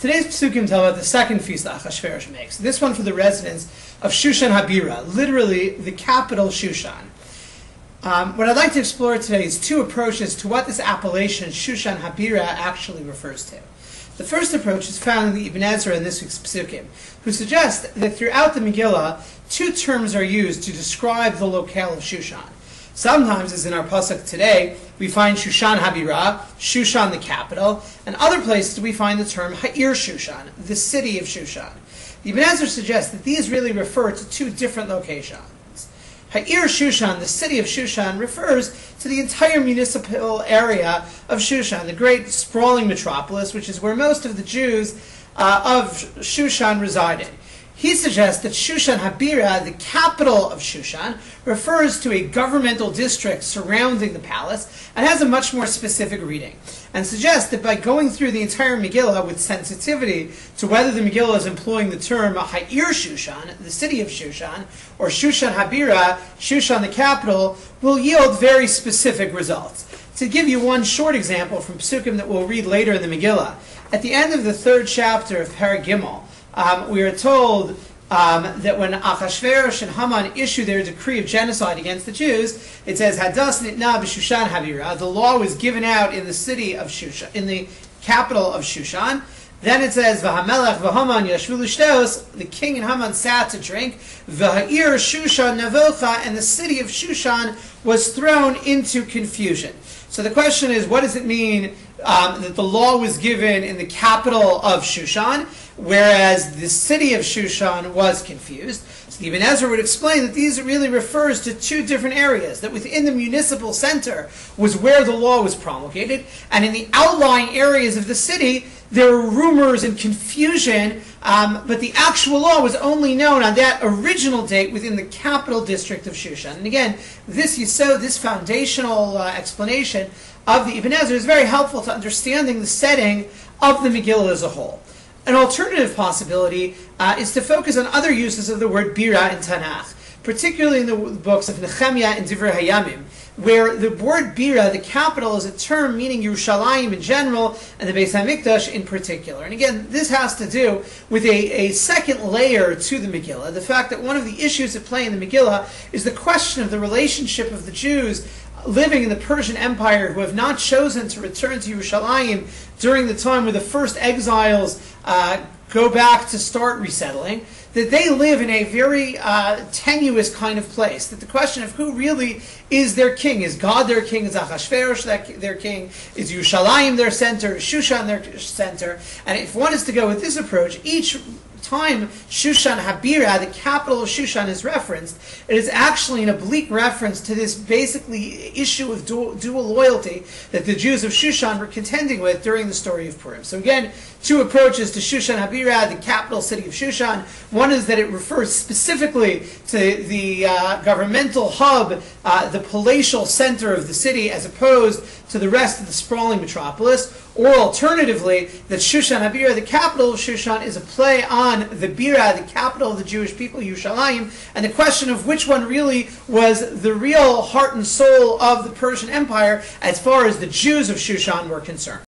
Today's psukim tell about the second feast that Achashverosh makes. This one for the residents of Shushan Habira, literally the capital Shushan. What I'd like to explore today is two approaches to what this appellation Shushan Habira actually refers to. The first approach is found in the Ibn Ezra in this week's psukim, who suggests that throughout the Megillah, two terms are used to describe the locale of Shushan. Sometimes, as in our pasuk today, we find Shushan Habira, Shushan the capital, and other places we find the term Ha'ir Shushan, the city of Shushan. The Ibn Ezra suggests that these really refer to two different locations. Ha'ir Shushan, the city of Shushan, refers to the entire municipal area of Shushan, the great sprawling metropolis, which is where most of the Jews of Shushan resided. He suggests that Shushan Habira, the capital of Shushan, refers to a governmental district surrounding the palace and has a much more specific reading, and suggests that by going through the entire Megillah with sensitivity to whether the Megillah is employing the term Ha'ir Shushan, the city of Shushan, or Shushan Habira, Shushan the capital, will yield very specific results. To give you one short example from psukim that we'll read later in the Megillah, at the end of the third chapter of Perek Gimel, we are told that when Achashverosh and Haman issue their decree of genocide against the Jews, it says, Hadas nitna b'Shushan Habira, the law was given out in the city of Shushan, in the capital of Shushan. Then it says, V'hamelech v'Haman yashvu l'shtos, the king and Haman sat to drink, V'ha'ir Shushan navocha, and the city of Shushan was thrown into confusion. So the question is, what does it mean that the law was given in the capital of Shushan, whereas the city of Shushan was confused? So Ibn Ezra would explain that these really refers to two different areas, that within the municipal center was where the law was promulgated, and in the outlying areas of the city there were rumors and confusion, but the actual law was only known on that original date within the capital district of Shushan. And again, this foundational explanation of the Ibn Ezra is very helpful to understanding the setting of the Megillah as a whole. An alternative possibility is to focus on other uses of the word bira in Tanakh, particularly in the books of Nehemiah and Divrei Hayamim, where the word bira, the capital, is a term meaning Yerushalayim in general and the Beis HaMikdash in particular. And again, this has to do with a second layer to the Megillah, the fact that one of the issues at play in the Megillah is the question of the relationship of the Jews living in the Persian Empire who have not chosen to return to Yerushalayim during the time where the first exiles go back to start resettling, that they live in a very tenuous kind of place, that the question of who really is their king, is God their king, is Achashverosh their king, is Yerushalayim their center, is Shushan their center, and if one is to go with this approach, each time Shushan Habira, the capital of Shushan, is referenced, it is actually an oblique reference to this basically issue of dual loyalty that the Jews of Shushan were contending with during the story of Purim. So again, two approaches to Shushan Habira, the capital city of Shushan. One is that it refers specifically to the governmental hub, the palatial center of the city, as opposed to the rest of the sprawling metropolis. Or alternatively, that Shushan Habira, the capital of Shushan, is a play on the Bira, the capital of the Jewish people, Yerushalayim, and the question of which one really was the real heart and soul of the Persian Empire as far as the Jews of Shushan were concerned.